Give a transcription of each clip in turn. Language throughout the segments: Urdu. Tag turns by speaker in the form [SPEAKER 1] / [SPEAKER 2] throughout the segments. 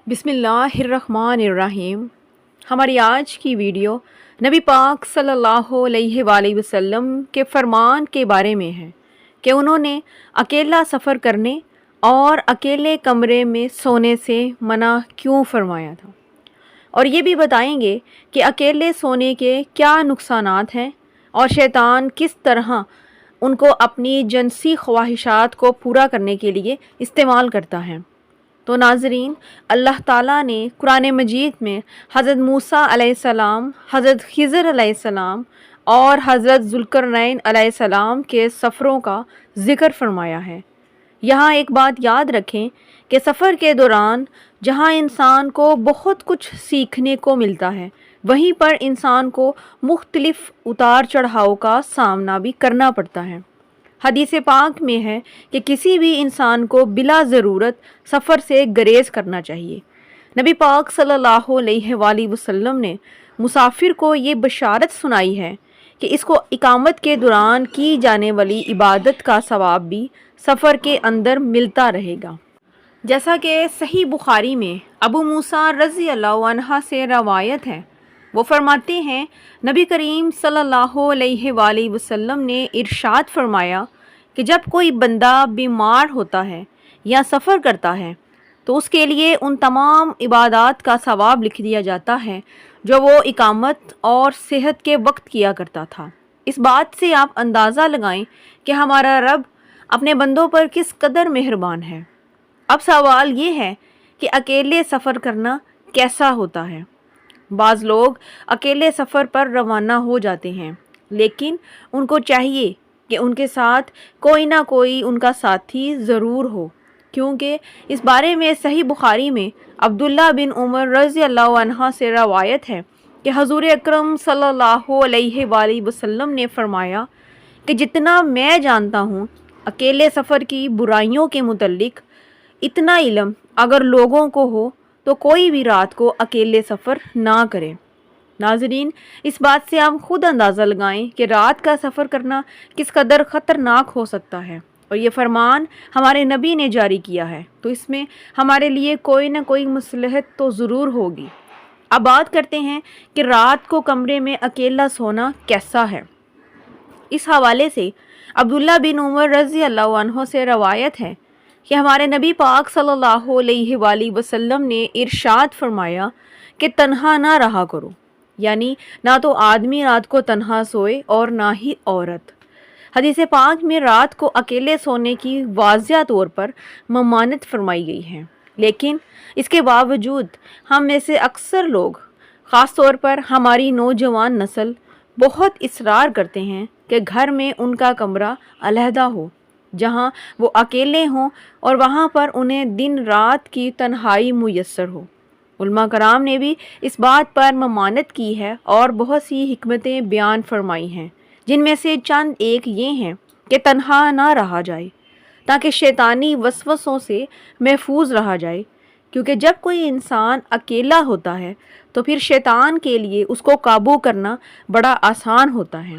[SPEAKER 1] بسم اللہ الرحمن الرحیم۔ ہماری آج کی ویڈیو نبی پاک صلی اللہ علیہ وآلہ وسلم کے فرمان کے بارے میں ہے کہ انہوں نے اکیلا سفر کرنے اور اکیلے کمرے میں سونے سے منع کیوں فرمایا تھا، اور یہ بھی بتائیں گے کہ اکیلے سونے کے کیا نقصانات ہیں اور شیطان کس طرح ان کو اپنی جنسی خواہشات کو پورا کرنے کے لیے استعمال کرتا ہے۔ تو ناظرین، اللہ تعالیٰ نے قرآن مجید میں حضرت موسیٰ علیہ السلام، حضرت خضر علیہ السلام اور حضرت ذوالقرنین علیہ السلام کے سفروں کا ذکر فرمایا ہے۔ یہاں ایک بات یاد رکھیں کہ سفر کے دوران جہاں انسان کو بہت کچھ سیکھنے کو ملتا ہے، وہیں پر انسان کو مختلف اتار چڑھاؤ کا سامنا بھی کرنا پڑتا ہے۔ حدیث پاک میں ہے کہ کسی بھی انسان کو بلا ضرورت سفر سے گریز کرنا چاہیے۔ نبی پاک صلی اللہ علیہ وآلہ وسلم نے مسافر کو یہ بشارت سنائی ہے کہ اس کو اقامت کے دوران کی جانے والی عبادت کا ثواب بھی سفر کے اندر ملتا رہے گا، جیسا کہ صحیح بخاری میں ابو موسیٰ رضی اللہ عنہ سے روایت ہے۔ وہ فرماتے ہیں، نبی کریم صلی اللہ علیہ وآلہ وسلم نے ارشاد فرمایا کہ جب کوئی بندہ بیمار ہوتا ہے یا سفر کرتا ہے تو اس کے لیے ان تمام عبادات کا ثواب لکھ دیا جاتا ہے جو وہ اقامت اور صحت کے وقت کیا کرتا تھا۔ اس بات سے آپ اندازہ لگائیں کہ ہمارا رب اپنے بندوں پر کس قدر مہربان ہے۔ اب سوال یہ ہے کہ اکیلے سفر کرنا کیسا ہوتا ہے؟ بعض لوگ اکیلے سفر پر روانہ ہو جاتے ہیں، لیکن ان کو چاہیے کہ ان کے ساتھ کوئی نہ کوئی ان کا ساتھی ضرور ہو، کیونکہ اس بارے میں صحیح بخاری میں عبداللہ بن عمر رضی اللہ عنہ سے روایت ہے کہ حضور اکرم صلی اللہ علیہ وآلہ وسلم نے فرمایا کہ جتنا میں جانتا ہوں اکیلے سفر کی برائیوں کے متعلق، اتنا علم اگر لوگوں کو ہو تو کوئی بھی رات کو اکیلے سفر نہ کرے۔ ناظرین، اس بات سے آپ خود اندازہ لگائیں کہ رات کا سفر کرنا کس قدر خطرناک ہو سکتا ہے، اور یہ فرمان ہمارے نبی نے جاری کیا ہے، تو اس میں ہمارے لیے کوئی نہ کوئی مصلحت تو ضرور ہوگی۔ اب بات کرتے ہیں کہ رات کو کمرے میں اکیلا سونا کیسا ہے۔ اس حوالے سے عبداللہ بن عمر رضی اللہ عنہ سے روایت ہے کہ ہمارے نبی پاک صلی اللہ علیہ وآلہ وسلم نے ارشاد فرمایا کہ تنہا نہ رہا کرو، یعنی نہ تو آدمی رات کو تنہا سوئے اور نہ ہی عورت۔ حدیث پاک میں رات کو اکیلے سونے کی واضح طور پر ممانعت فرمائی گئی ہے، لیکن اس کے باوجود ہم میں سے اکثر لوگ، خاص طور پر ہماری نوجوان نسل، بہت اصرار کرتے ہیں کہ گھر میں ان کا کمرہ علیحدہ ہو جہاں وہ اکیلے ہوں اور وہاں پر انہیں دن رات کی تنہائی میسر ہو۔ علماء کرام نے بھی اس بات پر ممانعت کی ہے اور بہت سی حکمتیں بیان فرمائی ہیں، جن میں سے چند ایک یہ ہیں کہ تنہا نہ رہا جائے تاکہ شیطانی وسوسوں سے محفوظ رہا جائے، کیونکہ جب کوئی انسان اکیلا ہوتا ہے تو پھر شیطان کے لیے اس کو قابو کرنا بڑا آسان ہوتا ہے،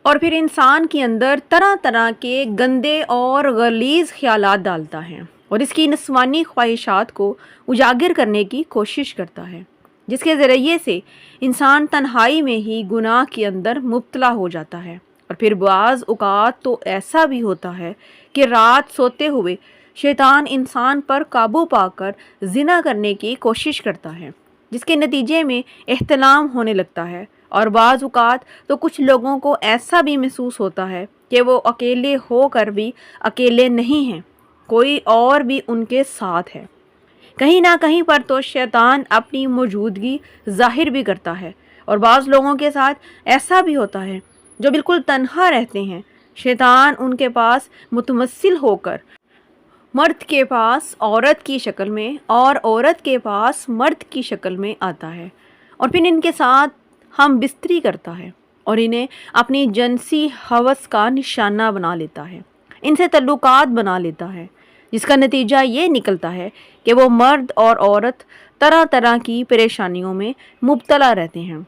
[SPEAKER 1] اور پھر انسان کے اندر طرح طرح کے گندے اور غلیظ خیالات ڈالتا ہے اور اس کی نسوانی خواہشات کو اجاگر کرنے کی کوشش کرتا ہے، جس کے ذریعے سے انسان تنہائی میں ہی گناہ کے اندر مبتلا ہو جاتا ہے۔ اور پھر بعض اوقات تو ایسا بھی ہوتا ہے کہ رات سوتے ہوئے شیطان انسان پر قابو پا کر زنا کرنے کی کوشش کرتا ہے، جس کے نتیجے میں احتلام ہونے لگتا ہے، اور بعض اوقات تو کچھ لوگوں کو ایسا بھی محسوس ہوتا ہے کہ وہ اکیلے ہو کر بھی اکیلے نہیں ہیں، کوئی اور بھی ان کے ساتھ ہے۔ کہیں نہ کہیں پر تو شیطان اپنی موجودگی ظاہر بھی کرتا ہے، اور بعض لوگوں کے ساتھ ایسا بھی ہوتا ہے جو بالکل تنہا رہتے ہیں، شیطان ان کے پاس متمثل ہو کر مرد کے پاس عورت کی شکل میں اور عورت کے پاس مرد کی شکل میں آتا ہے، اور پھر ان کے ساتھ ہم بستری کرتا ہے اور انہیں اپنی جنسی ہوس کا نشانہ بنا لیتا ہے، ان سے تعلقات بنا لیتا ہے، جس کا نتیجہ یہ نکلتا ہے کہ وہ مرد اور عورت طرح طرح کی پریشانیوں میں مبتلا رہتے ہیں،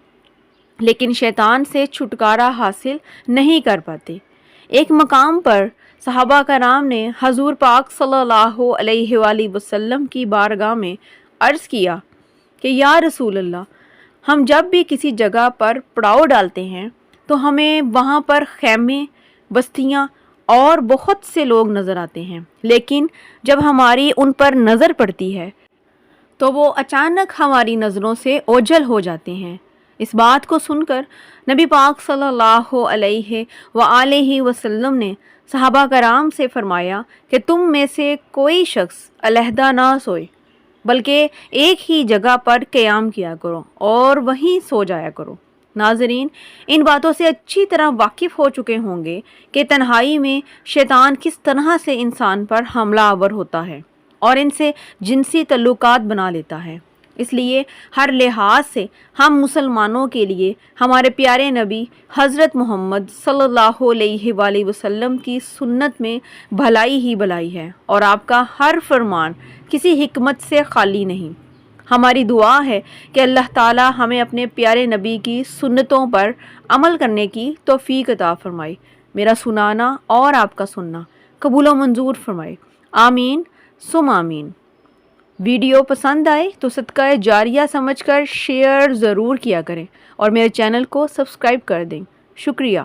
[SPEAKER 1] لیکن شیطان سے چھٹکارا حاصل نہیں کر پاتے۔ ایک مقام پر صحابہ کرام نے حضور پاک صلی اللہ علیہ وآلہ وسلم کی بارگاہ میں عرض کیا کہ یا رسول اللہ، ہم جب بھی کسی جگہ پر پڑاؤ ڈالتے ہیں تو ہمیں وہاں پر خیمے، بستیاں اور بہت سے لوگ نظر آتے ہیں، لیکن جب ہماری ان پر نظر پڑتی ہے تو وہ اچانک ہماری نظروں سے اوجھل ہو جاتے ہیں۔ اس بات کو سن کر نبی پاک صلی اللہ علیہ وآلہ وسلم نے صحابہ کرام سے فرمایا کہ تم میں سے کوئی شخص علیحدہ نہ سوئے، بلکہ ایک ہی جگہ پر قیام کیا کرو اور وہیں سو جایا کرو۔ ناظرین، ان باتوں سے اچھی طرح واقف ہو چکے ہوں گے کہ تنہائی میں شیطان کس طرح سے انسان پر حملہ آور ہوتا ہے اور ان سے جنسی تعلقات بنا لیتا ہے۔ اس لیے ہر لحاظ سے ہم مسلمانوں کے لیے ہمارے پیارے نبی حضرت محمد صلی اللہ علیہ وآلہ وسلم کی سنت میں بھلائی ہی بھلائی ہے، اور آپ کا ہر فرمان کسی حکمت سے خالی نہیں۔ ہماری دعا ہے کہ اللہ تعالی ہمیں اپنے پیارے نبی کی سنتوں پر عمل کرنے کی توفیق عطا فرمائے۔ میرا سنانا اور آپ کا سننا قبول و منظور فرمائے، آمین ثم آمین۔ ویڈیو پسند آئے تو صدقہ جاریہ سمجھ کر شیئر ضرور کیا کریں اور میرے چینل کو سبسکرائب کر دیں۔ شکریہ۔